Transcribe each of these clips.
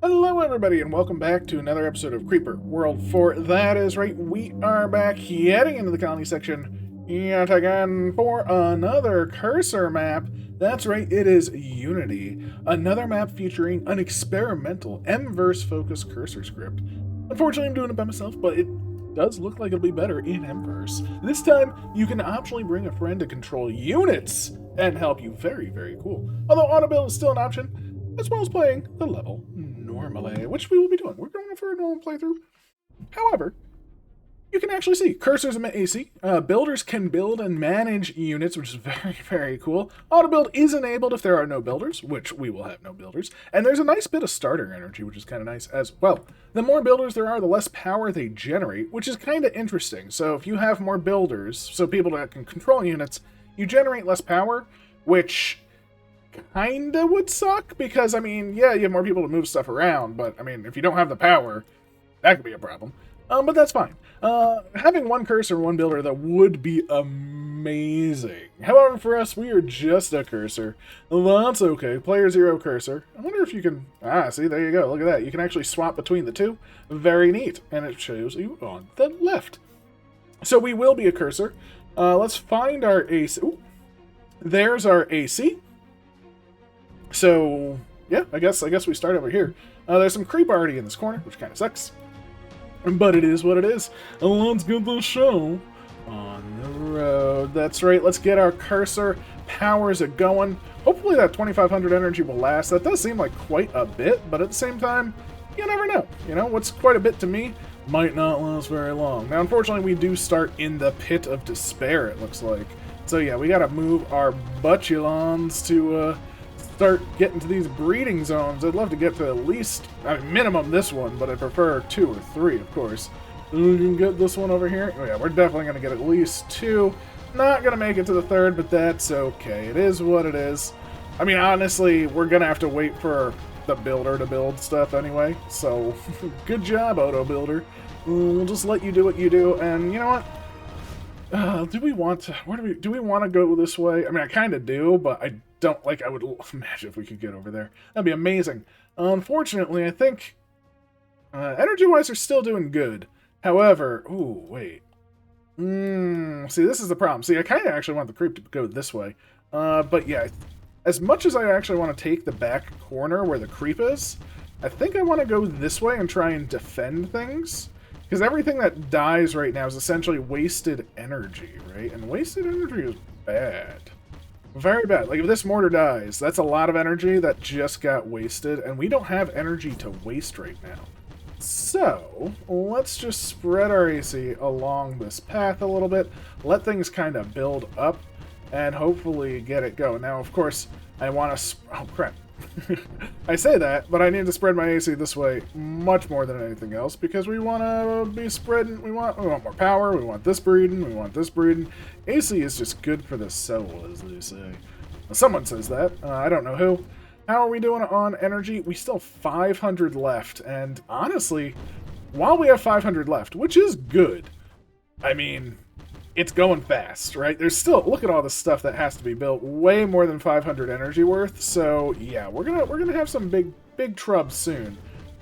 Hello, everybody, and welcome back to another episode of Creeper World 4. That is right, we are back heading into the colony section yet again for another cursor map. That's right, it is Unity, another map featuring an experimental M-verse-focused cursor script. Unfortunately, I'm doing it by myself, but it does look like it'll be better in M-verse. This time, you can optionally bring a friend to control units and help you. Very, very cool. Although auto build is still an option, as well as playing the level normally, which we will be doing. We're going for a normal playthrough. However, you can actually see cursors emit AC. Builders can build and manage units, which is very, very cool. Auto build is enabled if there are no builders, which we will have no builders. And there's a nice bit of starter energy, which is kind of nice as well. The more builders there are, the less power they generate, which is kind of interesting. So if you have more builders, so people that can control units, you generate less power, which kinda would suck, because, I mean, yeah, you have more people to move stuff around, but, I mean, if you don't have the power, that could be a problem. But that's fine. Having one cursor, one builder, that would be amazing. However, for us, we are just a cursor. That's okay. Player 0 cursor. I wonder if you can... see, there you go. Look at that. You can actually swap between the two. Very neat. And it shows you on the left. So we will be a cursor. Let's find our AC. Ooh. There's our AC. So, yeah, I guess we start over here. There's some creep already in this corner, which kind of sucks. But it is what it is. And let's get the show on the road. That's right, let's get our cursor powers it going. Hopefully that 2500 energy will last. That does seem like quite a bit, but at the same time, you never know. You know, what's quite a bit to me might not last very long. Now, unfortunately, we do start in the pit of despair, it looks like. So yeah, we gotta move our butulons to, start getting to these breeding zones. I'd love to get to at least, I mean, minimum this one, but I prefer 2 or 3, of course. We can get this one over here. Oh yeah, we're definitely going to get at least 2. Not going to make it to the 3rd, but that's okay. It is what it is. I mean, honestly, we're going to have to wait for the builder to build stuff anyway, so good job, Auto Builder. We'll just let you do what you do, and you know what? Do we want to, do we want to go this way? I mean, I kind of do, but I don't, like, I would imagine if we could get over there. That'd be amazing. Unfortunately, I think energy-wise, they're still doing good. However, ooh, wait. See, this is the problem. See, I kind of actually want the creep to go this way. But yeah, as much as I actually want to take the back corner where the creep is, I think I want to go this way and try and defend things. Because everything that dies right now is essentially wasted energy, right? And wasted energy is bad. Very bad. Like, if this mortar dies, that's a lot of energy that just got wasted, and we don't have energy to waste right now. So, let's just spread our AC along this path a little bit, let things kind of build up, and hopefully get it going. Now, of course, I want to... Oh, crap. I say that, but I need to spread my AC this way much more than anything else, because we want to be spreading, we want more power, we want this breeding, we want this breeding. AC is just good for the soul, as they say. Someone says that, I don't know who. How are we doing on energy? We still have 500 left, and honestly, while we have 500 left, which is good, I mean, it's going fast, right? There's still, look at all the stuff that has to be built, way more than 500 energy worth. So yeah, we're gonna have some big trubs soon.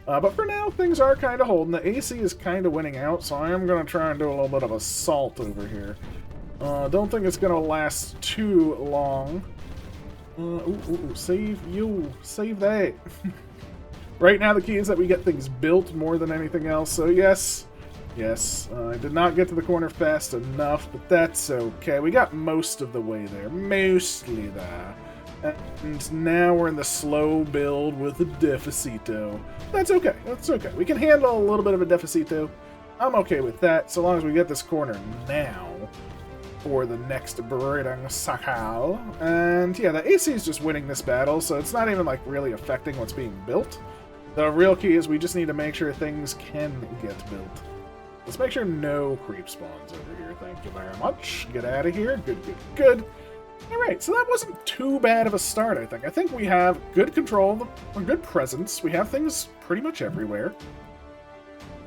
But for now, things are kind of holding. The AC is kind of winning out, so I am gonna try and do a little bit of assault over here. Don't think it's gonna last too long. Save you, save that. Right now, the key is that we get things built more than anything else. So yes. Yes, I did not get to the corner fast enough, but that's okay. We got most of the way there. Mostly there. And now we're in the slow build with a deficito. That's okay. That's okay. We can handle a little bit of a deficito. I'm okay with that, so long as we get this corner now for the next breeding cycle. And yeah, the AC is just winning this battle, so it's not even like really affecting what's being built. The real key is we just need to make sure things can get built. Let's make sure no creep spawns over here. Thank you very much. Get out of here. Good, good, good. Alright, so that wasn't too bad of a start, I think. I think we have good control, a good presence. We have things pretty much everywhere.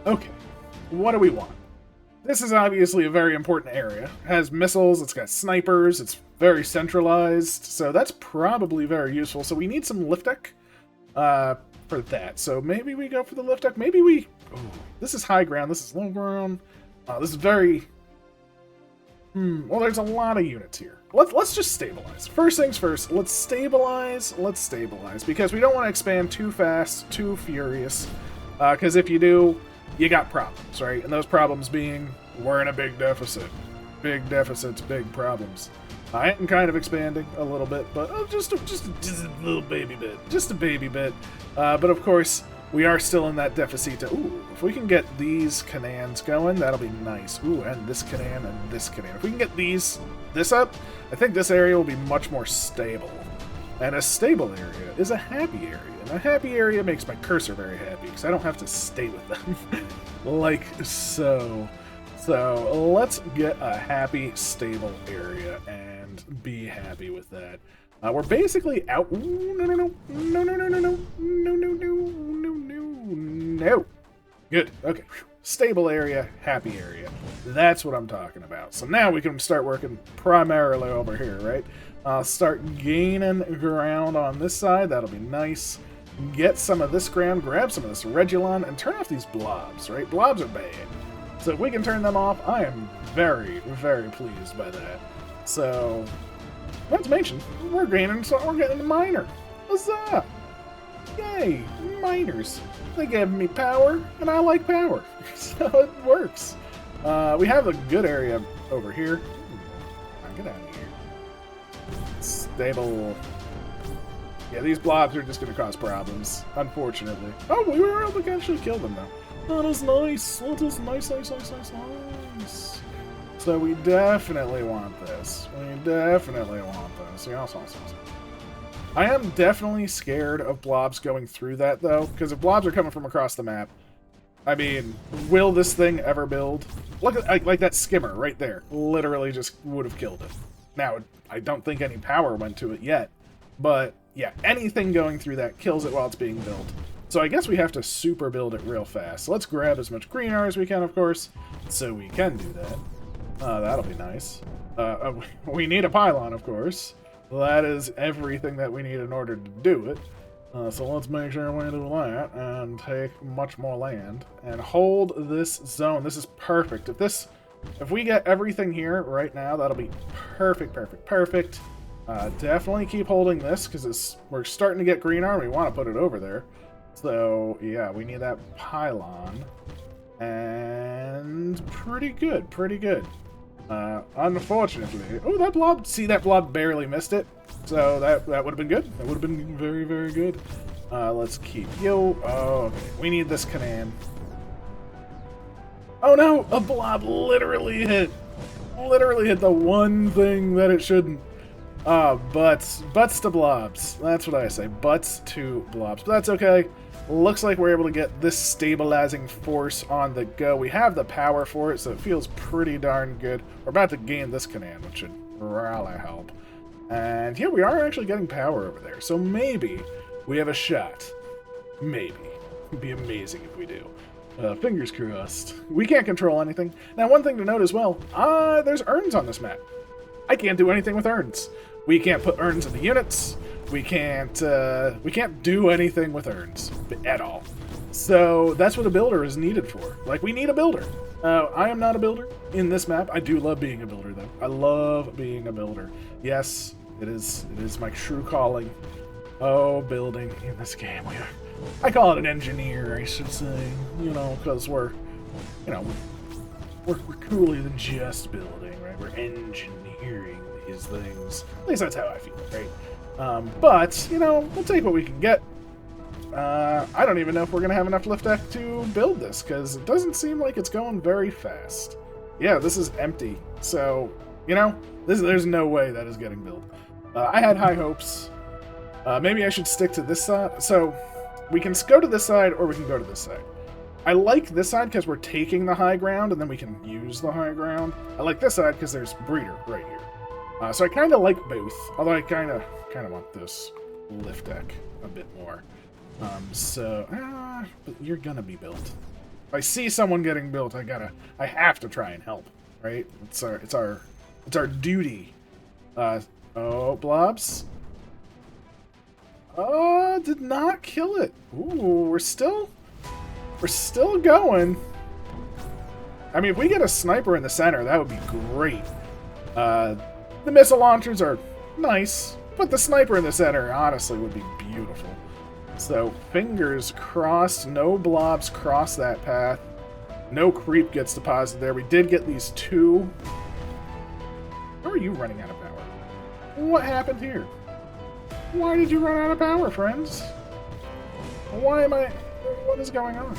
Okay, what do we want? This is obviously a very important area. It has missiles, it's got snipers, it's very centralized, so that's probably very useful. So we need some lift deck. for that. So maybe we go for the lift deck. Maybe we... Oh, this is high ground. This is low ground. This is very... well, there's a lot of units here. Let's just stabilize. First things first, let's stabilize. Let's stabilize. Because we don't want to expand too fast, too furious. Because if you do, you got problems, right? And those problems being, we're in a big deficit. Big deficits, big problems. I am kind of expanding a little bit, but just a little baby bit. Just a baby bit. But of course, we are still in that deficit. Ooh, if we can get these canons going, that'll be nice. Ooh, and this canon and this canon. If we can get this up, I think this area will be much more stable. And a stable area is a happy area. And a happy area makes my cursor very happy, because I don't have to stay with them. Like so. So let's get a happy, stable area and be happy with that. We're basically out. Ooh, no. Good. Okay. Stable area, happy area. That's what I'm talking about. So now we can start working primarily over here, right? Start gaining ground on this side. That'll be nice. Get some of this ground, grab some of this Regulon, and turn off these blobs, right? Blobs are bad. So if we can turn them off, I am very, very pleased by that. So, not to mention, we're getting the miner. Huzzah! Yay, miners. They give me power, and I like power. So it works. We have a good area over here. Get out of here. Stable. Yeah, these blobs are just going to cause problems, unfortunately. Oh, we were able to actually kill them, though. That is nice. That is nice. So we definitely want this. We definitely want this. Yes. I am definitely scared of blobs going through that, though, because if blobs are coming from across the map, I mean, will this thing ever build? Look at like that skimmer right there. Literally just would have killed it. Now, I don't think any power went to it yet, but yeah, anything going through that kills it while it's being built. So I guess we have to super build it real fast. So let's grab as much green ore as we can, of course, so we can do that. That'll be nice. We need a pylon, of course. That is everything that we need in order to do it. So let's make sure we do that and take much more land and hold this zone. This is perfect. If we get everything here right now, that'll be perfect. Definitely keep holding this because we're starting to get green army. We want to put it over there. So yeah, we need that pylon. And pretty good. Unfortunately, oh, that blob! See, that blob barely missed it. So that would have been good. That would have been very, very good. Let's keep you. Oh, okay. We need this cannon. Oh no! A blob literally hit the one thing that it shouldn't. Butts to blobs. That's what I say. Butts to blobs. But that's okay. Looks like we're able to get this stabilizing force on the go. We have the power for it, so it feels pretty darn good. We're about to gain this cannon, which should really help. And yeah, we are actually getting power over there. So maybe we have a shot. Maybe. It'd be amazing if we do. Fingers crossed. We can't control anything. Now, one thing to note as well, there's urns on this map. I can't do anything with urns. We can't put urns in the units. We can't do anything with urns at all. So that's what a builder is needed for. Like, we need a builder. I am not a builder in this map. I do love being a builder, though. I love being a builder. Yes, it is my true calling. Oh, building in this game. I call it an engineer, I should say. You know, because we're cooler than just building, right? We're engineering these things. At least that's how I feel, right? But, you know, we'll take what we can get. I don't even know if we're going to have enough lift deck to build this, because it doesn't seem like it's going very fast. Yeah, this is empty. So, you know, there's no way that is getting built. I had high hopes. Maybe I should stick to this side. So, we can go to this side, or we can go to this side. I like this side because we're taking the high ground, and then we can use the high ground. I like this side because there's breeder right here. So I kind of like both, although I kind of want this lift deck a bit more. But you're gonna be built. If I see someone getting built, I have to try and help, right? It's our duty. Oh, blobs. Did not kill it. Ooh, we're still going. I mean, if we get a sniper in the center, that would be great. The missile launchers are nice, but the sniper in the center, honestly, would be beautiful. So, fingers crossed, no blobs cross that path. No creep gets deposited there. We did get these two. How are you running out of power? What happened here? Why did you run out of power, friends? Why am I... What is going on?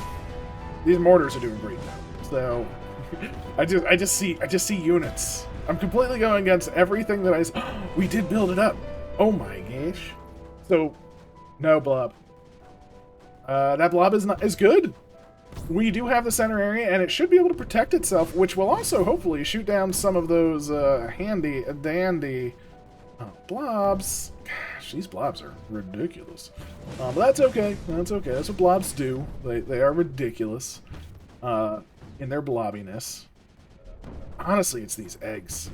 These mortars are doing great now. So, I just see units. I'm completely going against everything that we did build it up. Oh my gosh. So, no blob. That blob is good. We do have the center area, and it should be able to protect itself, which will also hopefully shoot down some of those handy-dandy blobs. Gosh, these blobs are ridiculous. But that's okay. That's okay. That's what blobs do. They are ridiculous in their blobbiness. Honestly, it's these eggs.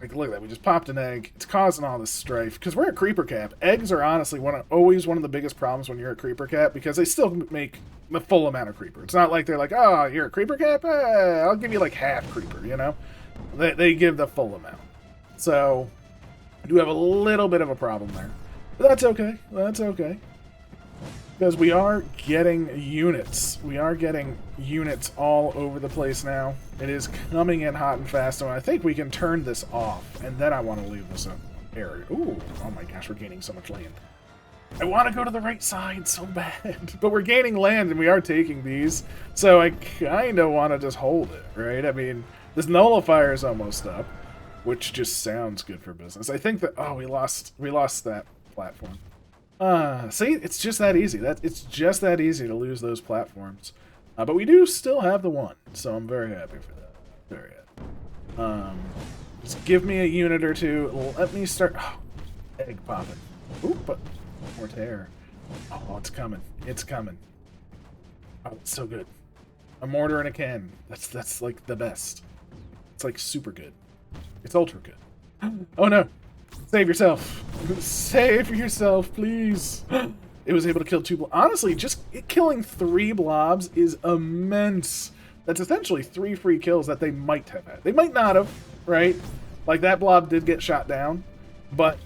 Like, look at that. We just popped an egg. It's causing all this strife. Because we're at creeper cap. Eggs are honestly always one of the biggest problems when you're at creeper cap, because they still make the full amount of creeper. It's not like they're like, oh, you're at creeper cap? I'll give you like half creeper, you know? They give the full amount. So, I do have a little bit of a problem there. But that's okay. That's okay. Because we are getting units. We are getting units all over the place now. It is coming in hot and fast, and I think we can turn this off, and then I want to leave this area. Ooh, oh my gosh, we're gaining so much land. I want to go to the right side so bad, but we're gaining land, and we are taking these, so I kind of want to just hold it, right? I mean, this nullifier is almost up, which just sounds good for business. I think that, oh, we lost that platform. See, it's just that easy. It's just that easy to lose those platforms. But we do still have the one, so I'm very happy for that. Very happy. Just give me a unit or two. Let me start. Oh, egg popping. Ooh, but more tear. Oh, it's coming. It's coming. Oh, it's so good. A mortar and a cannon. That's like the best. It's like super good. It's ultra good. Oh no. Save yourself. Save yourself, please. It was able to kill 2 blobs. Honestly, just killing 3 blobs is immense. That's essentially 3 free kills that they might have had. They might not have, right? Like, that blob did get shot down, but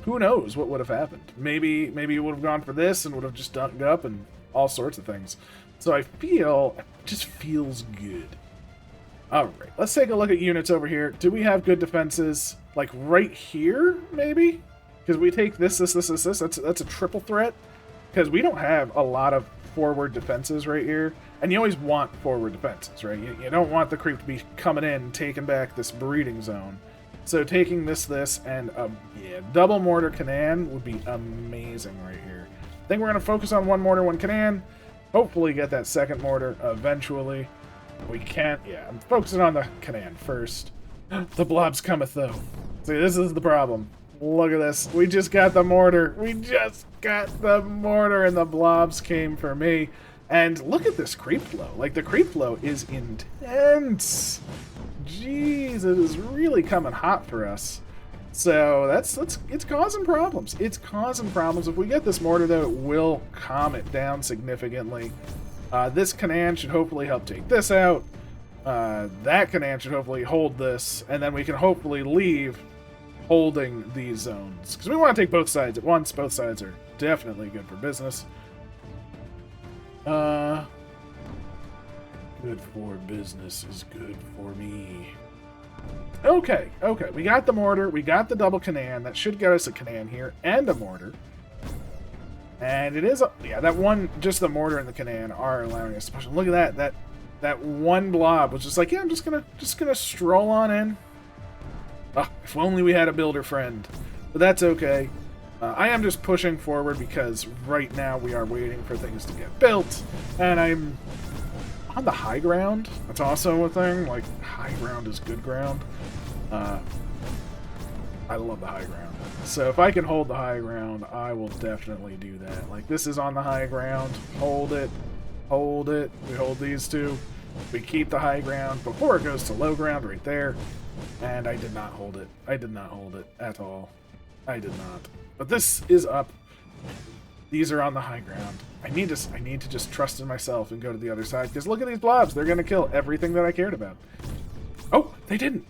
who knows what would have happened. Maybe it would have gone for this and would have just dunked up and all sorts of things. So I feel, it just feels good. Alright, let's take a look at units over here. Do we have good defenses? Like right here, maybe? Because we take this. That's a triple threat. Because we don't have a lot of forward defenses right here. And you always want forward defenses, right? You don't want the creep to be coming in and taking back this breeding zone. So taking this, and yeah, double mortar cannon would be amazing right here. I think we're going to focus on 1 mortar, 1 cannon. Hopefully get that second mortar eventually. We can't, yeah, I'm focusing on the cannon first. The blobs cometh though. See, this is the problem. Look at this. We just got the mortar. We just got the mortar and the blobs came for me. And look at this creep flow. Like, the creep flow is intense. Jeez, it is really coming hot for us. So it's causing problems. It's causing problems. If we get this mortar, though, it will calm it down significantly. This cannon should hopefully help take this out. That cannon should hopefully hold this, and then we can hopefully leave holding these zones. Because we want to take both sides at once. Both sides are definitely good for business. Good for business is good for me. Okay. We got the mortar. We got the double cannon. That should get us a cannon here and a mortar. And it is, yeah, that one, just the mortar and the cannon are allowing us to push. Look at that. That one blob was just like, yeah, I'm just gonna stroll on in. Oh, if only we had a builder friend. But that's okay. I am just pushing forward because right now we are waiting for things to get built. And I'm on the high ground. That's also a thing. Like, high ground is good ground. I love the high ground. So if I can hold the high ground, I will definitely do that. Like, this is on the high ground. Hold it. Hold it. We hold these two. We keep the high ground before it goes to low ground right there. And I did not hold it. I did not hold it at all. I did not. But this is up. These are on the high ground. I need to just trust in myself and go to the other side, because look at these blobs. They're going to kill everything that I cared about. Oh, they didn't.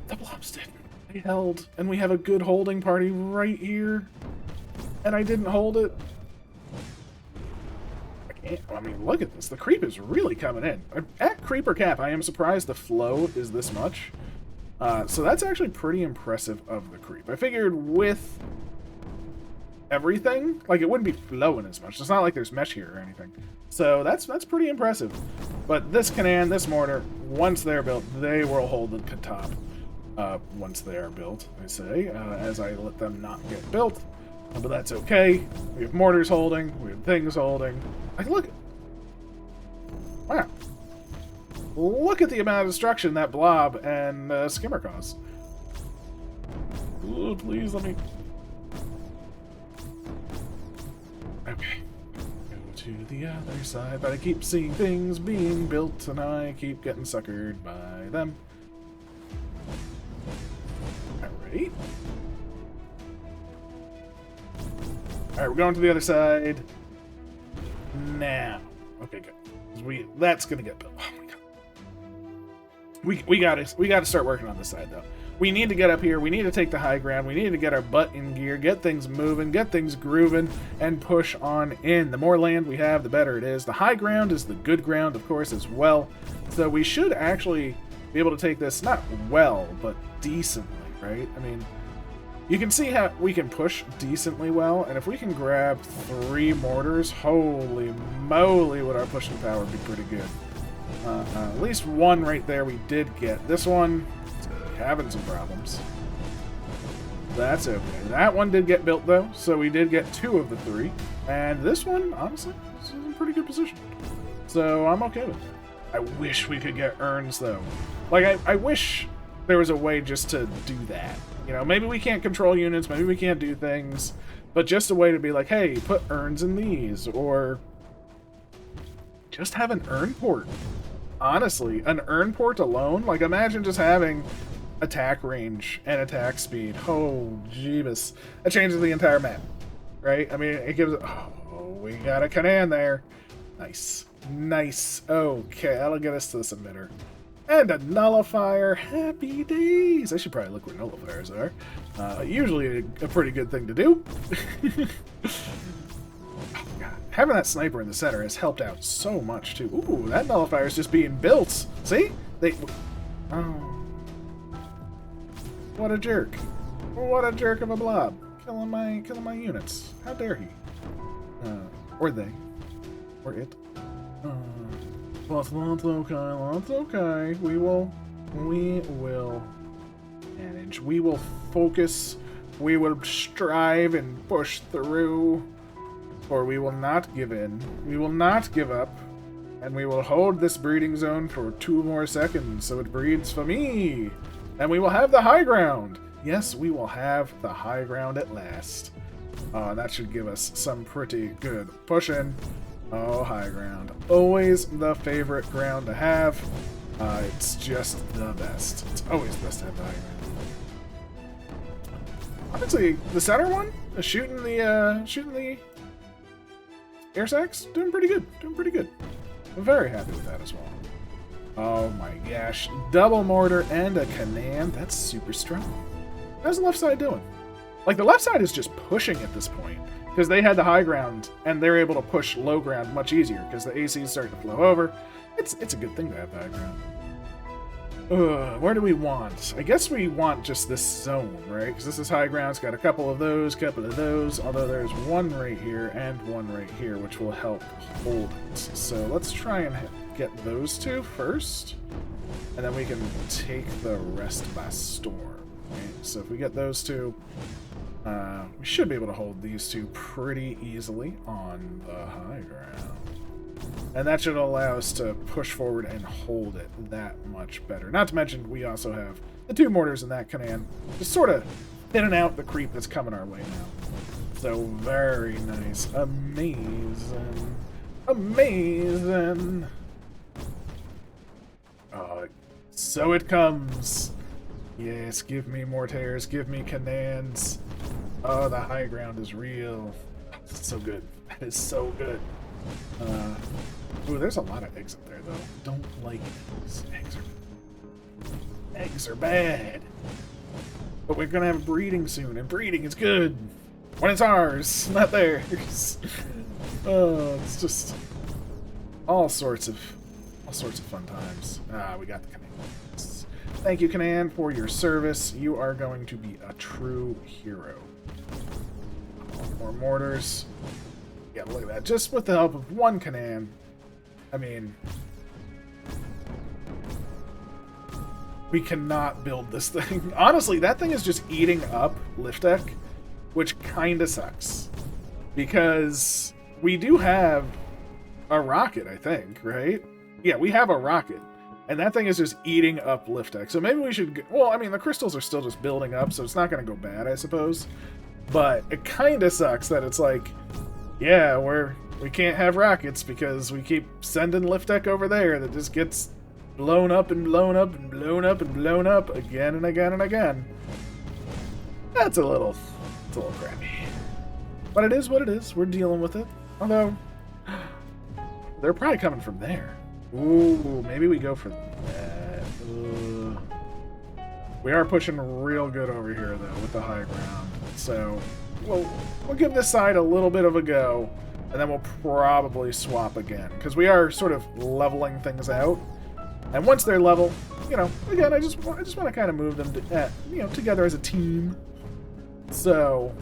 The blobs didn't. They held, and we have a good holding party right here. And I didn't hold it. I mean, look at this. The creep is really coming in. At creeper cap, I am surprised the flow is this much. So that's actually pretty impressive of the creep. I figured with everything, like, it wouldn't be flowing as much. It's not like there's mesh here or anything. So that's pretty impressive. But this cannon, this mortar, once they're built, they will hold the top. Once they are built, I say, as I let them not get built. But that's okay. We have mortars holding. We have things holding. Like, look. Wow. Look at the amount of destruction that blob and skimmer cause. Ooh, please let me... Okay. Go to the other side. But I keep seeing things being built, and I keep getting suckered by them. Alright. Alright, we're going to the other side. Now. Okay, good. That's gonna get built. Oh my god. We gotta start working on this side though. We need to get up here, we need to take the high ground, we need to get our butt in gear, get things moving, get things grooving, and push on in. The more land we have, the better it is. The high ground is the good ground, of course, as well. So we should actually be able to take this, not well, but decently, right? I mean, you can see how we can push decently well, and if we can grab 3 mortars, holy moly, would our pushing power be pretty good. At least 1 right there we did get. This one, having some problems. That's okay. That one did get built, though, so we did get 2 of the 3. And this one, honestly, is in pretty good position. So I'm okay with that. I wish we could get urns, though. Like, I wish there was a way just to do that. You know, maybe we can't control units, maybe we can't do things, but just a way to be like, hey, put urns in these, or just have an urn port. Honestly, an urn port alone, like, imagine just having attack range and attack speed. Oh, jeebus. That changes the entire map, right? I mean, it gives... Oh, we got a cannon there. Nice. Nice. Okay, that'll get us to the submitter. And a nullifier. Happy days. I should probably look where nullifiers are. Usually a pretty good thing to do. Oh, God. Having that sniper in the center has helped out so much, too. Ooh, that nullifier is just being built. See? Oh. What a jerk. What a jerk of a blob. Killing my units. How dare he? Or they. Or it. Plus, that's okay. We will manage. We will focus. We will strive and push through. For we will not give in. We will not give up. And we will hold this breeding zone for 2 more seconds so it breeds for me. And we will have the high ground. Yes, we will have the high ground at last. That should give us some pretty good pushing. Oh, high ground. Always the favorite ground to have. It's just the best. It's always best to have the high ground. Honestly, the center one, shooting the air sacs, doing pretty good. Doing pretty good. I'm very happy with that as well. Oh my gosh. Double mortar and a cannon. That's super strong. How's the left side doing? Like, the left side is just pushing at this point. Because they had the high ground, and they're able to push low ground much easier, because the AC is starting to flow over. It's a good thing to have the high ground. Where do we want? I guess we want just this zone, right? Because this is high ground, it's got a couple of those, although there's one right here and one right here, which will help hold it. So let's try and get those 2 first, and then we can take the rest by storm. Right? So if we get those 2... we should be able to hold these 2 pretty easily on the high ground. And that should allow us to push forward and hold it that much better. Not to mention, we also have the 2 mortars in that cannon, just sort of thinning out the creep that's coming our way now. So, very nice. Amazing. Amazing. So it comes. Yes, give me mortars, give me cannons. Oh, the high ground is real. It's so good. That is so good. Ooh, there's a lot of eggs up there, though. Don't like these. Eggs are bad. But we're gonna have breeding soon, and breeding is good. When it's ours, not theirs. Oh, it's just all sorts of fun times. Ah, we got the command. Thank you, Canaan, for your service. You are going to be a true hero. More mortars. Yeah, look at that. Just with the help of one Canaan. I mean, we cannot build this thing. Honestly, that thing is just eating up lift deck, which kind of sucks. Because we do have a rocket, I think, right? Yeah, we have a rocket. And that thing is just eating up lift deck. So maybe we should... Well, I mean, the crystals are still just building up, so it's not going to go bad, I suppose. But it kind of sucks that it's like, yeah, we can't have rockets because we keep sending lift deck over there that just gets blown up and blown up and blown up and blown up again and again and again. It's a little crappy. But it is what it is. We're dealing with it. Although, they're probably coming from there. Ooh, maybe we go for that. We are pushing real good over here, though, with the high ground. So, we'll give this side a little bit of a go, and then we'll probably swap again. Because we are sort of leveling things out. And once they're level, you know, again, I just want to kind of move them to, you know, together as a team. So,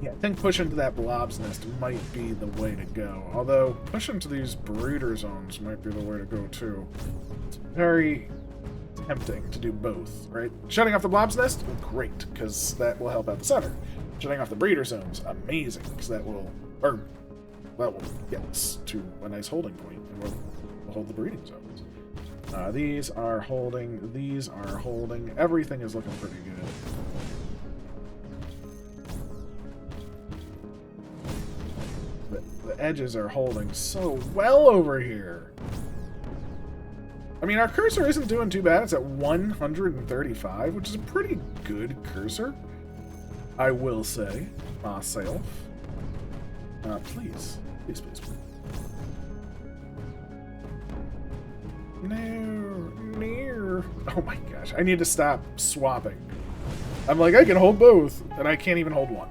yeah, I think pushing to that blob's nest might be the way to go. Although, pushing to these breeder zones might be the way to go, too. It's very tempting to do both, right? Shutting off the blob's nest? Great, because that will help out the center. Shutting off the breeder zones? Amazing, because that will get us to a nice holding point, and we'll hold the breeding zones. These are holding, these are holding. Everything is looking pretty good. The edges are holding so well over here. I mean, our cursor isn't doing too bad. It's at 135, which is a pretty good cursor, I will say myself. Please. Please, please, please. No. Oh my gosh. I need to stop swapping. I'm like, I can hold both, and I can't even hold one.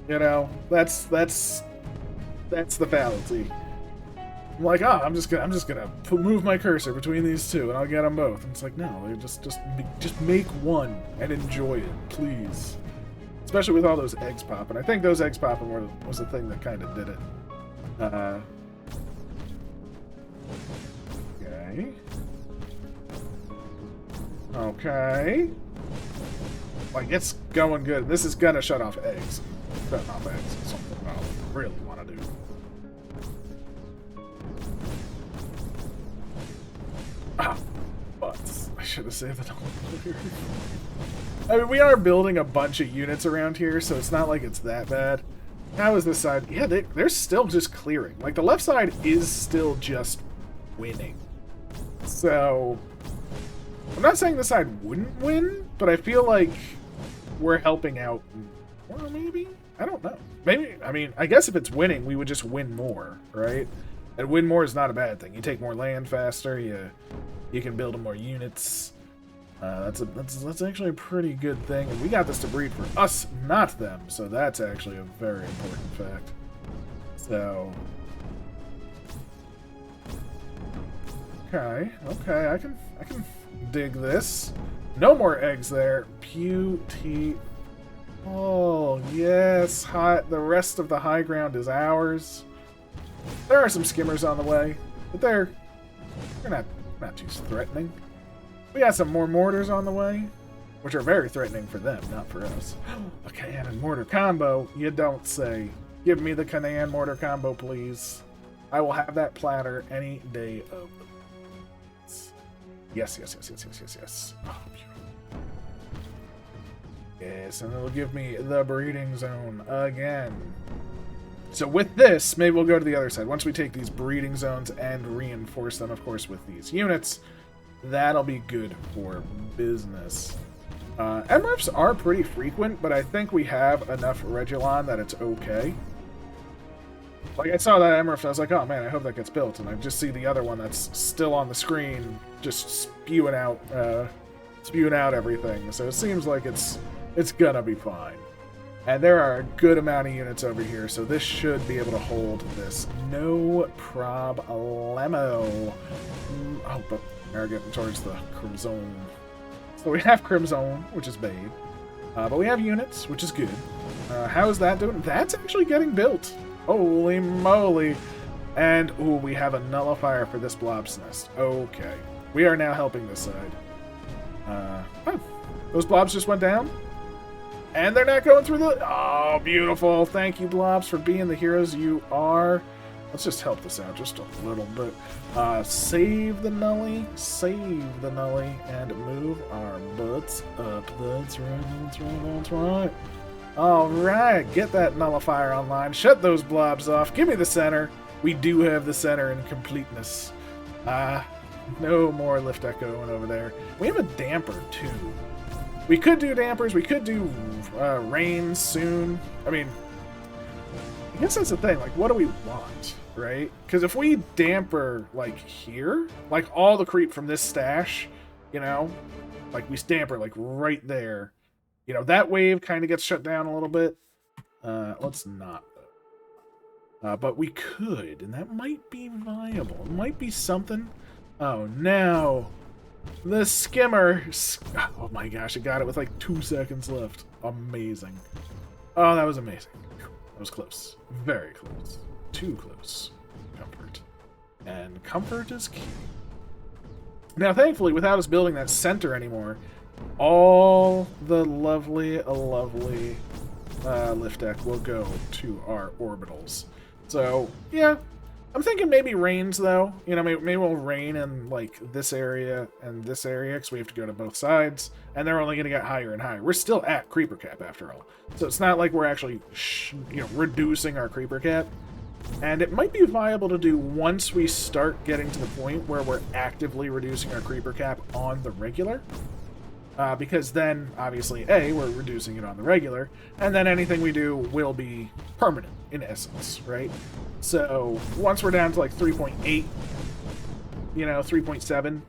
You know, that's the fallacy. I'm like, I'm just gonna move my cursor between these two, and I'll get them both. And it's like, no, just make one and enjoy it, please. Especially with all those eggs popping. I think those eggs popping was the thing that kind of did it. Okay. Okay. Like, it's going good. This is gonna shut off eggs. Shutting off eggs is something I really want to do. But I should have saved it all earlier. I mean, we are building a bunch of units around here, so it's not like it's that bad. How is this side? Yeah, they're still just clearing. Like, the left side is still just winning. So, I'm not saying this side wouldn't win, but I feel like we're helping out. Well, maybe? I don't know. Maybe, I mean, I guess if it's winning, we would just win more, right? And win more is not a bad thing. You take more land faster, you can build more units. That's actually a pretty good thing. And we got this to breed for us, not them. So that's actually a very important fact. So, okay, I can dig this. No more eggs there. Beauty. Oh yes, the rest of the high ground is ours. There are some skimmers on the way, but they're not too threatening. We got some more mortars on the way, which are very threatening for them, not for us. A cannon mortar combo, you don't say. Give me the cannon mortar combo, please. I will have that platter any day of the week. Yes. Oh, beautiful. Yes, and it'll give me the breeding zone again. So with this, maybe we'll go to the other side. Once we take these breeding zones and reinforce them, of course, with these units, that'll be good for business. MRFs are pretty frequent, but I think we have enough Regulon that it's okay. Like, I saw that MRF and I was like, oh man, I hope that gets built. And I just see the other one that's still on the screen just spewing out everything. So it seems like it's gonna be fine. And there are a good amount of units over here, so this should be able to hold this. No problemo. Oh, but we're getting towards the Crimson. So we have Crimson, which is bad. But we have units, which is good. How is that doing? That's actually getting built. Holy moly. And, ooh, we have a nullifier for this blob's nest. Okay. We are now helping this side. Oh, those blobs just went down? And they're not going through the... Oh, beautiful. Thank you, blobs, for being the heroes you are. Let's just help this out just a little bit. Save the nully, and move our butts up. That's right. All right, get that nullifier online. Shut those blobs off. Give me the center. We do have the center in completeness. No more lift echoing over there. We have a damper, too. We could do dampers. We could do rain soon. I mean, I guess that's the thing. Like, what do we want, right? Because if we damper, like, here, like, all the creep from this stash, you know, like, we damper, like, right there, you know, that wave kind of gets shut down a little bit. Let's not, though. But we could, and that might be viable. It might be something. Oh, no. The skimmer. Oh my gosh, it got it with like 2 seconds left. Amazing. Oh, that was amazing. That was close. Very close. Too close. Comfort. And comfort is key. Now, thankfully, without us building that center anymore, all the lovely lift deck will go to our orbitals. So, yeah. I'm thinking maybe rains, though. You know, maybe we'll rain in, like, this area and this area, because we have to go to both sides, and they're only going to get higher and higher. We're still at creeper cap, after all. So it's not like we're actually, reducing our creeper cap. And it might be viable to do once we start getting to the point where we're actively reducing our creeper cap on the regular. Because then, obviously, A, we're reducing it on the regular, and then anything we do will be permanent, in essence, right? So, once we're down to, like, 3.8, 3.7,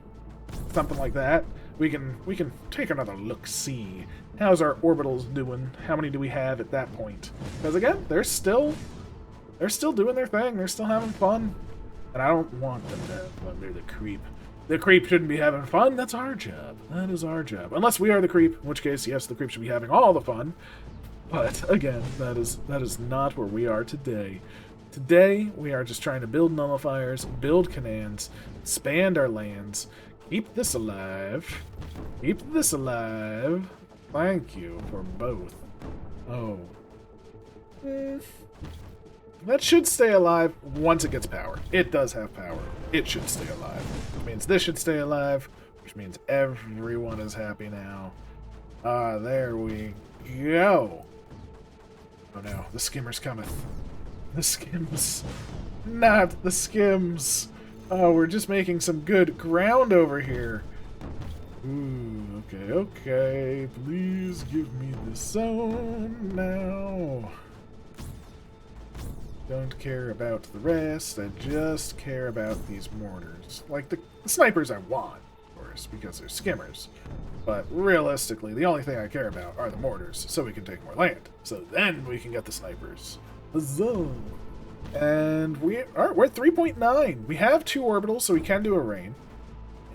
something like that, we can take another look-see. How's our orbitals doing? How many do we have at that point? Because, again, they're still doing their thing. They're still having fun. And I don't want them to have fun. They're the creep. The creep shouldn't be having fun. That's our job. That is our job. Unless we are the creep, in which case, yes, the creep should be having all the fun. But, again, that is not where we are today. Today, we are just trying to build nullifiers, build canons, expand our lands, keep this alive. Keep this alive. Thank you for both. Oh. That should stay alive once it gets power. It does have power. It should stay alive. Which means this should stay alive, which means everyone is happy now. There we go. Oh no, the skimmer's coming. The skims. Not the skims. Oh, we're just making some good ground over here. Ooh, okay. Please give me the zone now. Don't care about the rest. I just care about these mortars. Like, the snipers I want, of course, because they're skimmers. But realistically, the only thing I care about are the mortars, so we can take more land. So then we can get the snipers. Huzzah! And we're at 3.9. We have 2 orbitals, so we can do a rain.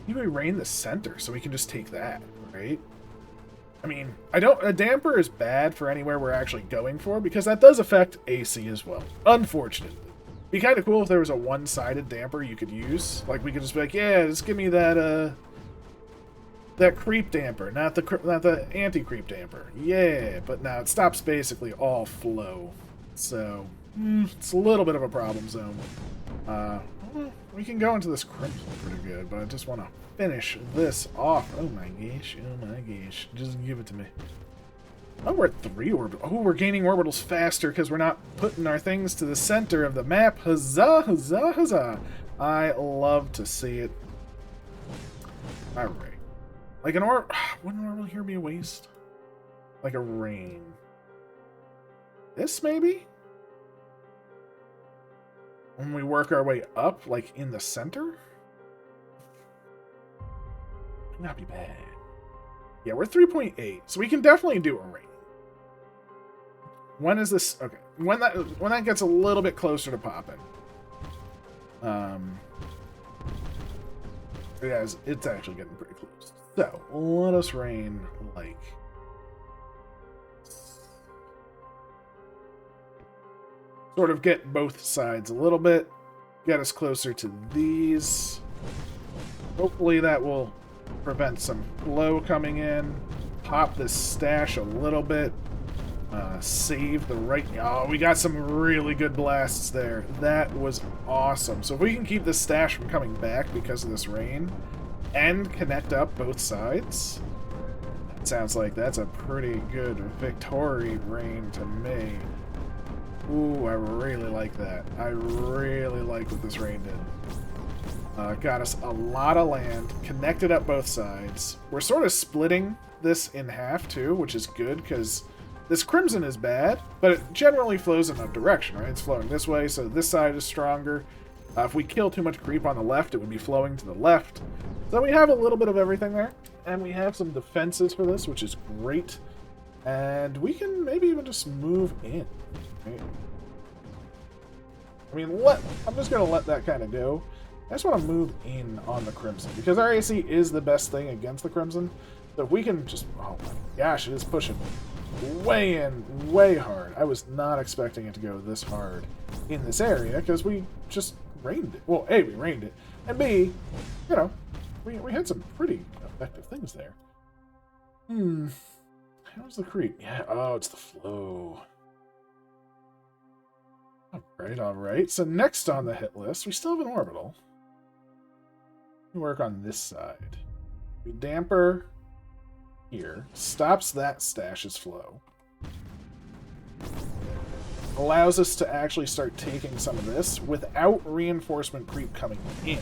Maybe we rain the center, so we can just take that, right? I mean, a damper is bad for anywhere we're actually going for, because that does affect AC as well, unfortunately. It'd be kind of cool if there was a one-sided damper you could use. Like, we could just be like, yeah, just give me that, that creep damper, not the anti-creep damper. Yeah, but now it stops basically all flow. So, it's a little bit of a problem zone. We can go into this crimson pretty good, but I just want to finish this off. Oh my gosh, just give it to me. Oh, we're at 3 orbitals. Oh, we're gaining orbitals faster because we're not putting our things to the center of the map. Huzzah, huzzah, huzzah. I love to see it. Alright. Like wouldn't normally here be a waste? Like a rain. This, maybe? When we work our way up, like in the center? Might not be bad. Yeah, we're 3.8, so we can definitely do a rain. When is this? Okay, when that gets a little bit closer to popping. Yeah, it's actually getting pretty close. So let us rain like. Sort of get both sides a little bit. Get us closer to these. Hopefully that will prevent some flow coming in. Pop this stash a little bit. Save the right... Oh, we got some really good blasts there. That was awesome. So if we can keep this stash from coming back because of this rain and connect up both sides, that sounds like that's a pretty good victory rain to me. Ooh, I really like that. I really like what this rain did. Got us a lot of land, connected up both sides. We're sort of splitting this in half too, which is good because this crimson is bad, but it generally flows in a direction, right? It's flowing this way, so this side is stronger. If we kill too much creep on the left, it would be flowing to the left. So we have a little bit of everything there, and we have some defenses for this, which is great. And we can maybe even just move in. Right? I mean, I'm just going to let that kind of go. I just want to move in on the crimson, because our AC is the best thing against the crimson. So if we can just... Oh my gosh, it is pushing way in, way hard. I was not expecting it to go this hard in this area, because we just rained it. Well, A, we rained it, and B, you know, we had some pretty effective things there. How's the creep? Yeah, oh, it's the flow. Alright. So next on the hit list, we still have an orbital. We work on this side. We damper here. Stops that stash's flow. Allows us to actually start taking some of this without reinforcement creep coming in.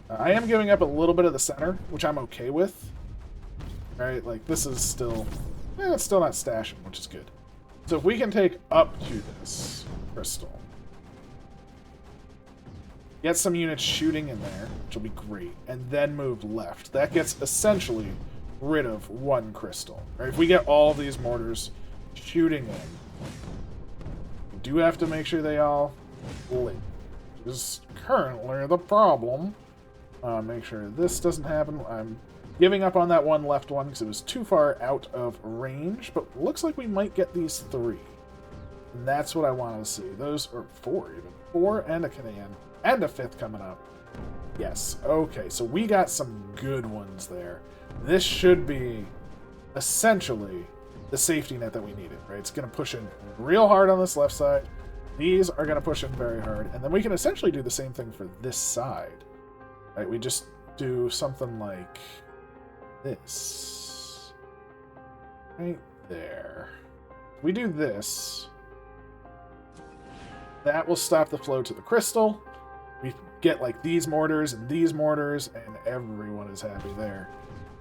I am giving up a little bit of the center, which I'm okay with. Alright, like this is still... it's still not stashing, which is good. So if we can take up to this crystal, get some units shooting in there, which will be great, and then move left. That gets essentially rid of one crystal. Right? If we get all of these mortars shooting in, we do have to make sure they all lit. Which is currently the problem. Make sure this doesn't happen. I'm giving up on that one left one because it was too far out of range, but looks like we might get these three. And that's what I wanted to see. Those, or four even. Four and a Canaan. And a fifth coming up. Yes, okay, so we got some good ones there. This should be essentially the safety net that we needed, right? It's going to push in real hard on this left side. These are going to push in very hard. And then we can essentially do the same thing for this side. Right, we just do something like... this. Right there. We do this. That will stop the flow to the crystal. We get like these mortars, and everyone is happy there.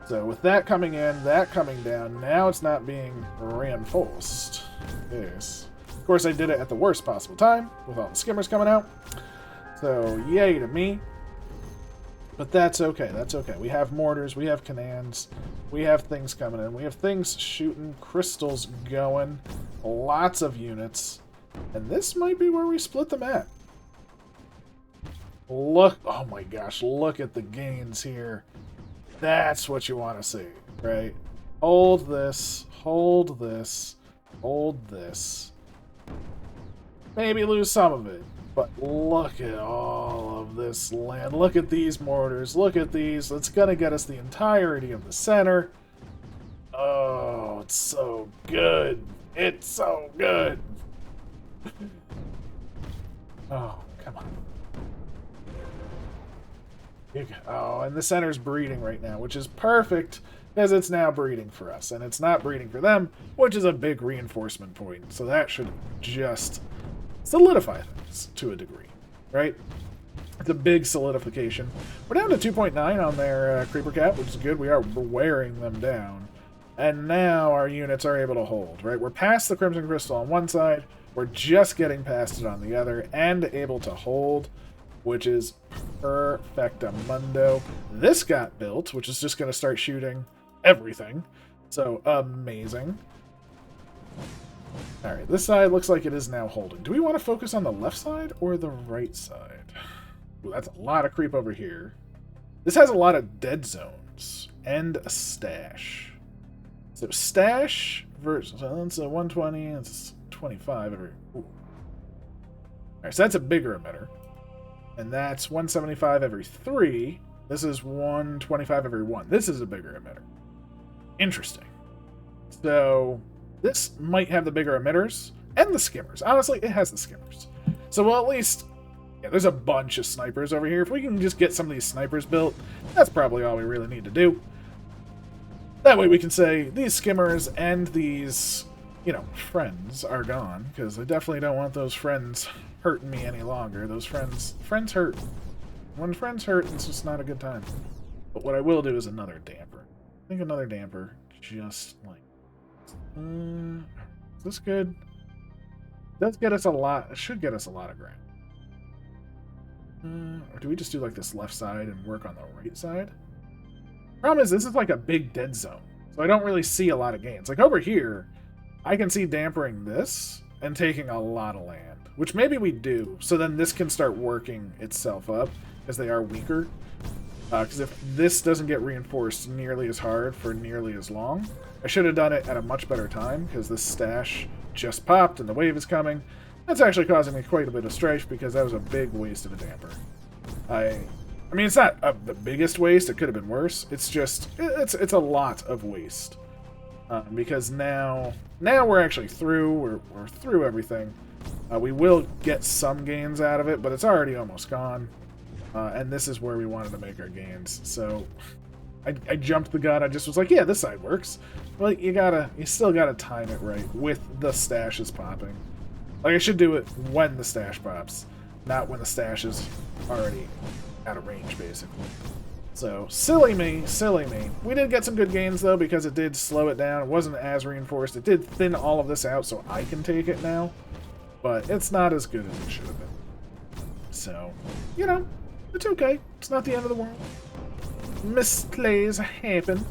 So with that coming in, that coming down, now it's not being reinforced. Yes. Of course, I did it at the worst possible time, with all the skimmers coming out. So, yay to me. But that's okay, that's okay. We have mortars, we have cannons, we have things coming in, we have things shooting, crystals going, lots of units. And this might be where we split the map. Look, oh my gosh, look at the gains here. That's what you want to see, right? Hold this, hold this, hold this. Maybe lose some of it. But look at all of this land. Look at these mortars. Look at these. It's going to get us the entirety of the center. Oh, it's so good. It's so good. Oh, come on. Oh, and the center's breeding right now, which is perfect because it's now breeding for us. And it's not breeding for them, which is a big reinforcement point. So that should just solidify things to a degree, right? It's a big solidification. We're down to 2.9 on their creeper cap, which is good. We are wearing them down. And now our units are able to hold, right? We're past the Crimson Crystal on one side. We're just getting past it on the other and able to hold, which is perfectamundo. This got built, which is just going to start shooting everything. So amazing. All right, this side looks like it is now holding. Do we want to focus on the left side or the right side? Ooh, that's a lot of creep over here. This has a lot of dead zones and a stash. So stash versus, so that's a 120, it's 25 every. Ooh. All right, so that's a bigger emitter, and that's 175 every 3. This is 125 every 1. This is a bigger emitter. Interesting. So this might have the bigger emitters and the skimmers. Honestly, it has the skimmers. So we'll at least, yeah, there's a bunch of snipers over here. If we can just get some of these snipers built, that's probably all we really need to do. That way we can say these skimmers and these, you know, friends are gone, because I definitely don't want those friends hurting me any longer. Those friends hurt. When friends hurt, it's just not a good time. But what I will do is another damper. I think another damper, just like, is this good? It does get us a lot. It should get us a lot of ground. Or do we just do like this left side and work on the right side? Problem is, this is like a big dead zone, so I don't really see a lot of gains. Like over here, I can see dampering this and taking a lot of land, which maybe we do, so then this can start working itself up, because they are weaker. Because if this doesn't get reinforced nearly as hard for nearly as long, I should have done it at a much better time, because this stash just popped and the wave is coming. That's actually causing me quite a bit of strife, because that was a big waste of a damper. I mean, it's not the biggest waste. It could have been worse. It's just, it's a lot of waste. Because now we're actually through. We're through everything. We will get some gains out of it, but it's already almost gone. And this is where we wanted to make our gains. So I jumped the gun. I just was like, yeah, this side works. Well, you still gotta time it right with the stashes popping. Like, I should do it when the stash pops, not when the stash is already out of range, basically. So, silly me, silly me. We did get some good gains, though, because it did slow it down. It wasn't as reinforced. It did thin all of this out so I can take it now. But it's not as good as it should have been. So, you know, it's okay. It's not the end of the world. Misplays happen,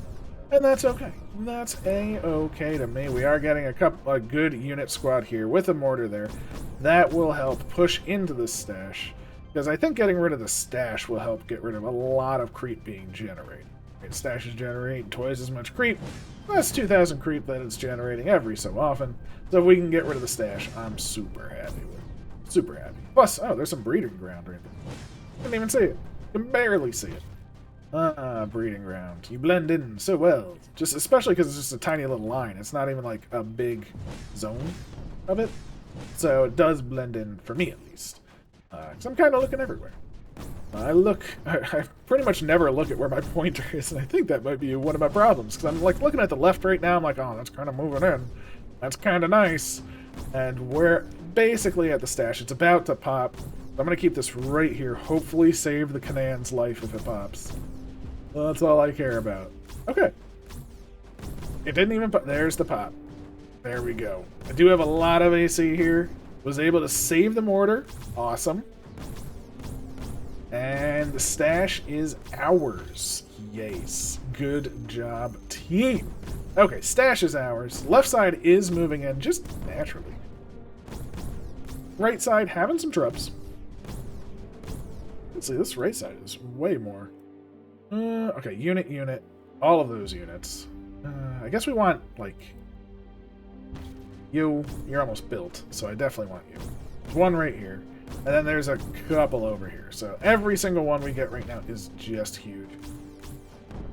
and that's okay. That's a-okay to me. We are getting a good unit squad here with a mortar there. That will help push into the stash. Because I think getting rid of the stash will help get rid of a lot of creep being generated. Right, stashes generate twice as much creep. That's 2,000 creep that it's generating every so often. So if we can get rid of the stash, I'm super happy with it. Super happy. Plus, oh, there's some breeding ground right there. Didn't even see it. Can barely see it. Breeding ground. You blend in so well. Just especially because it's just a tiny little line. It's not even like a big zone of it. So it does blend in, for me at least. Because I'm kind of looking everywhere. I pretty much never look at where my pointer is, and I think that might be one of my problems. Because I'm like looking at the left right now, I'm like, oh, that's kind of moving in. That's kind of nice. And we're basically at the stash. It's about to pop. I'm going to keep this right here. Hopefully save the Canan's life if it pops. That's all I care about. Okay. It didn't even pop. There's the pop. There we go. I do have a lot of AC here. Was able to save the mortar. Awesome. And the stash is ours. Yes. Good job, team. Okay, stash is ours. Left side is moving in just naturally. Right side having some troubles. Let's see, this right side is way more. Okay, unit. All of those units. I guess we want, like... You're almost built, so I definitely want you. There's one right here, and then there's a couple over here. So every single one we get right now is just huge.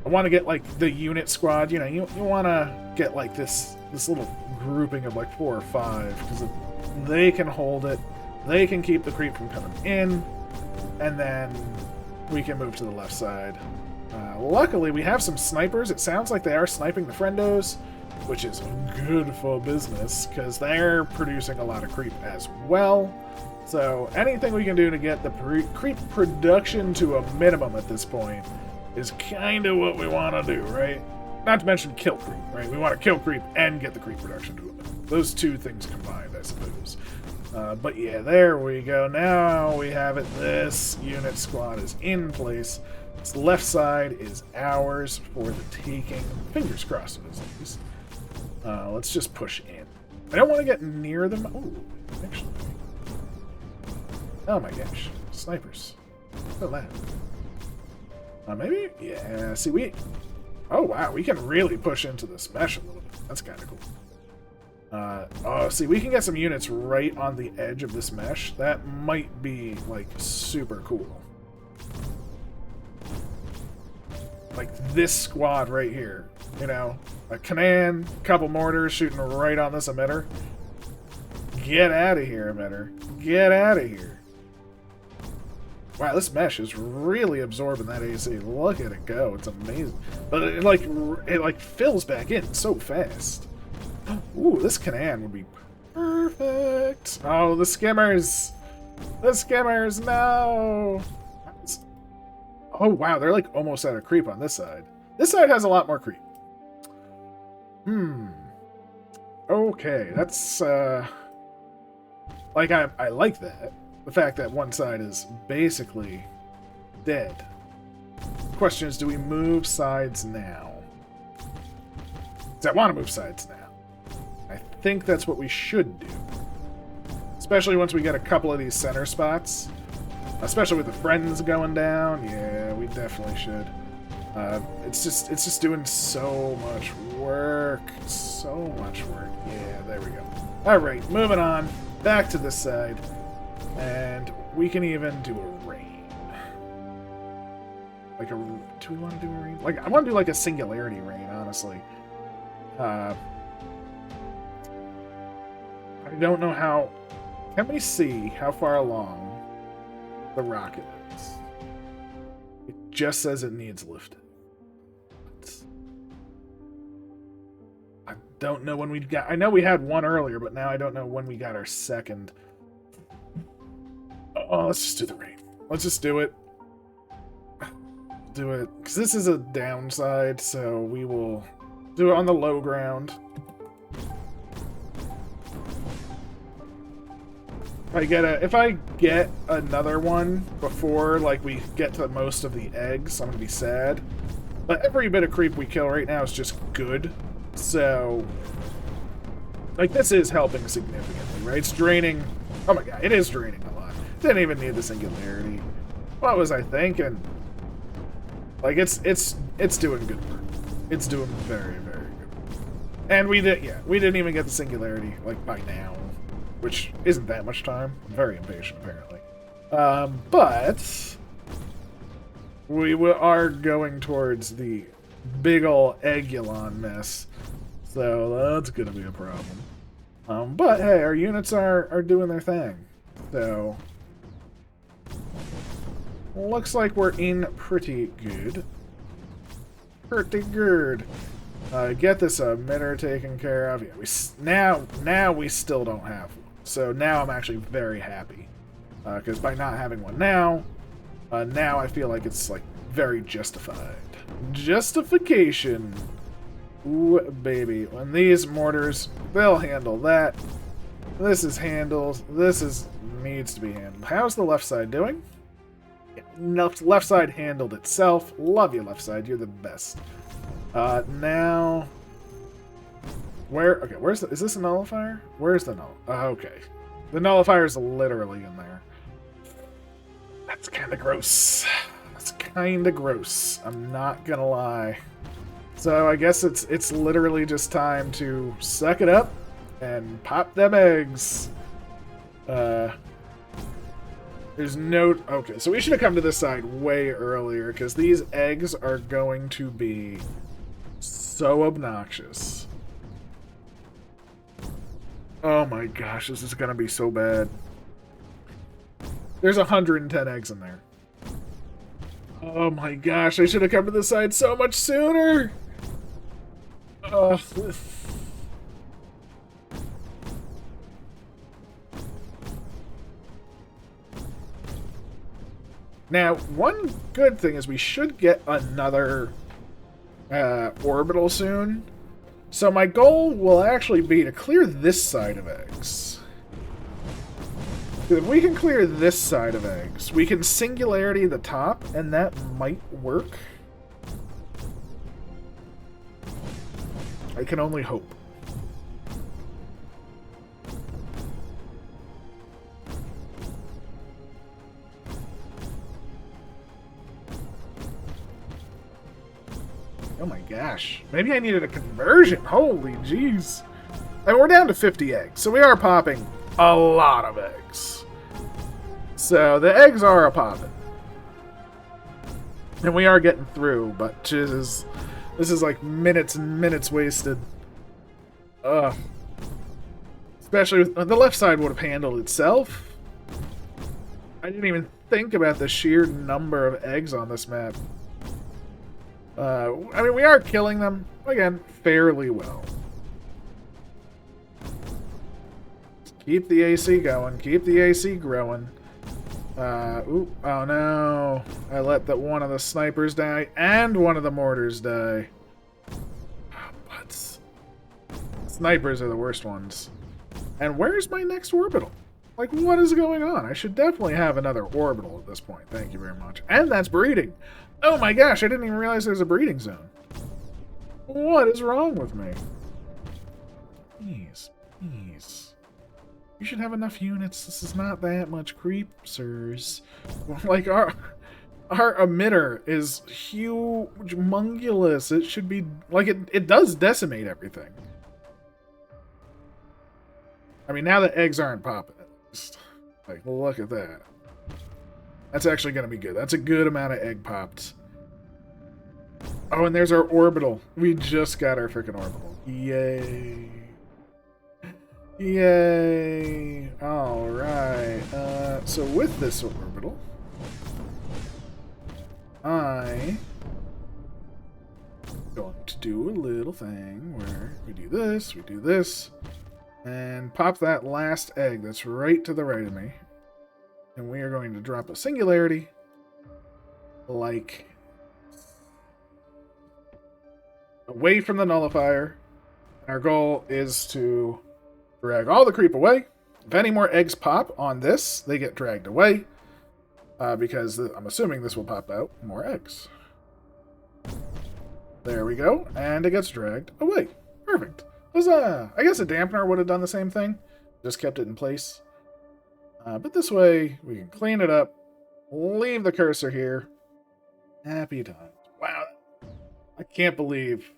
I want to get, like, the unit squad. You know, you want to get, like, this little grouping of, like, 4 or 5, because they can hold it. They can keep the creep from coming in, and then we can move to the left side. Luckily, we have some snipers. It sounds like they are sniping the friendos, which is good for business, because they're producing a lot of creep as well. So anything we can do to get the creep production to a minimum at this point is kind of what we want to do, right? Not to mention kill creep, right? We want to kill creep and get the creep production to a minimum. Those two things combined, I suppose. But yeah, there we go. Now we have it. This unit squad is in place. This left side is ours for the taking. Fingers crossed it is at least. Let's just push in. I don't want to get near them. Oh, actually. Oh my gosh. Snipers. Look at that. Maybe? Yeah, see, oh wow, we can really push into this mesh a little bit. That's kind of cool. Oh, see, we can get some units right on the edge of this mesh. That might be, like, super cool. Like, this squad right here. You know? A cannon, couple mortars shooting right on this emitter. Get out of here, emitter. Get out of here. Wow, this mesh is really absorbing that AC. Look at it go. It's amazing. But it like fills back in so fast. Ooh, this cannon would be perfect. Oh, the skimmers. The skimmers, no. Oh, wow, they're like almost out of creep on this side. This side has a lot more creep. Okay, that's, like, I like that. The fact that one side is basically dead. The question is, do we move sides now? Because I want to move sides now. I think that's what we should do. Especially once we get a couple of these center spots. Especially with the friends going down. Yeah, we definitely should. It's just doing so much work. So much work. Yeah, there we go. Alright, moving on. Back to this side. And we can even do a rain. Like a... Do we want to do a rain? Like, I want to do like a singularity rain, honestly. I don't know how... Can we see how far along the rocket is? It just says it needs lifting. I don't know when we got... I know we had one earlier, but now I don't know when we got our second. Oh, let's just do the rain. Let's just do it. Do it. Because this is a downside, so we will do it on the low ground. If I get another one before, like, we get to most of the eggs, I'm gonna be sad. But every bit of creep we kill right now is just good. So, like, this is helping significantly, right? It's draining... Oh my god, it is draining a lot. Didn't even need the singularity. What was I thinking? Like, it's doing good work. It's doing very, very good. And we didn't even get the singularity, like, by now. Which isn't that much time. I'm very impatient, apparently. But we are going towards the big ol' Eggulon mess. So that's gonna be a problem. But hey, our units are doing their thing. So looks like we're in pretty good. Pretty good. Get this emitter taken care of. Yeah, now we still don't have one. So now I'm actually very happy. Because by not having one now I feel like it's like very justified. Justification. Ooh, baby. When these mortars, they'll handle that. This is handled. Needs to be handled. How's the left side doing? Yeah, left side handled itself. Love you, left side. You're the best. Now... Where's is this a nullifier? Where's the okay. The nullifier is literally in there. That's kind of gross. That's kind of gross. I'm not gonna lie. So I guess it's literally just time to suck it up and pop them eggs. There's no... Okay, so we should have come to this side way earlier, because these eggs are going to be so obnoxious. Oh my gosh, this is gonna be so bad. There's 110 eggs in there. Oh my gosh, I should have come to this side so much sooner! Now, one good thing is we should get another orbital soon. So my goal will actually be to clear this side of eggs. If we can clear this side of eggs, we can singularity the top, and that might work. I can only hope. Oh my gosh. Maybe I needed a conversion. Holy jeez. And we're down to 50 eggs, so we are popping a lot of eggs. So the eggs are a popping. And we are getting through, but Jesus, this is like minutes and minutes wasted. Ugh. Especially with, the left side would have handled itself. I didn't even think about the sheer number of eggs on this map. I mean, we are killing them, again, fairly well. Keep the AC going. Keep the AC growing. Oh no. I let one of the snipers die and one of the mortars die. But snipers are the worst ones. And where's my next orbital? Like, what is going on? I should definitely have another orbital at this point. Thank you very much. And that's breeding. Oh my gosh, I didn't even realize there's a breeding zone. What is wrong with me? Please, please. You should have enough units. This is not that much creep, sirs. Like, our emitter is huge, mongulous. It should be, like, it does decimate everything. I mean, now the eggs aren't popping. Just, like, look at that. That's actually going to be good. That's a good amount of egg popped. Oh, and there's our orbital. We just got our freaking orbital. Yay. Yay. Alright. So with this orbital, I'm going to do a little thing where we do this, and pop that last egg that's right to the right of me. And we are going to drop a singularity like away from the nullifier. Our goal is to drag all the creep away. If any more eggs pop on this, they get dragged away. Because I'm assuming this will pop out more eggs. There we go. And it gets dragged away. Perfect. Huzzah! I guess a dampener would have done the same thing. Just kept it in place. But this way, we can clean it up, leave the cursor here. Happy times. Wow. I can't believe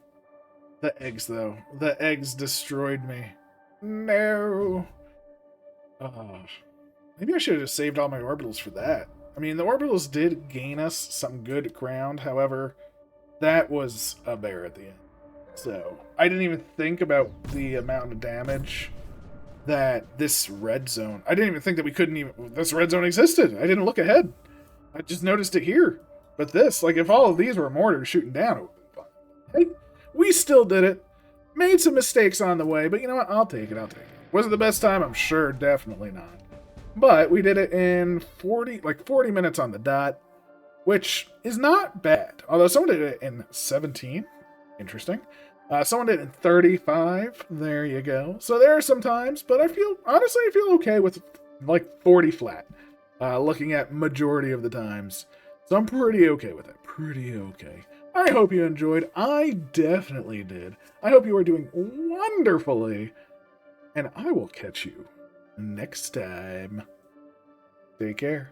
the eggs, though. The eggs destroyed me. No. Maybe I should have just saved all my orbitals for that. I mean, the orbitals did gain us some good ground. However, that was a bear at the end. So, I didn't even think about the amount of damage that this red zone... I didn't even think that we couldn't even... This red zone existed. I didn't look ahead. I just noticed it here. But this, like, if all of these were mortars shooting down, it would have been fun. Hey, we still did it. Made some mistakes on the way, but you know what? I'll take it. Was it the best time? I'm sure. Definitely not. But we did it in 40 minutes on the dot, which is not bad. Although someone did it in 17. Interesting. Someone did it in 35. There you go. So there are some times, but honestly, I feel okay with like 40 flat. Looking at majority of the times. So I'm pretty okay with it. Pretty okay. I hope you enjoyed. I definitely did. I hope you are doing wonderfully. And I will catch you next time. Take care.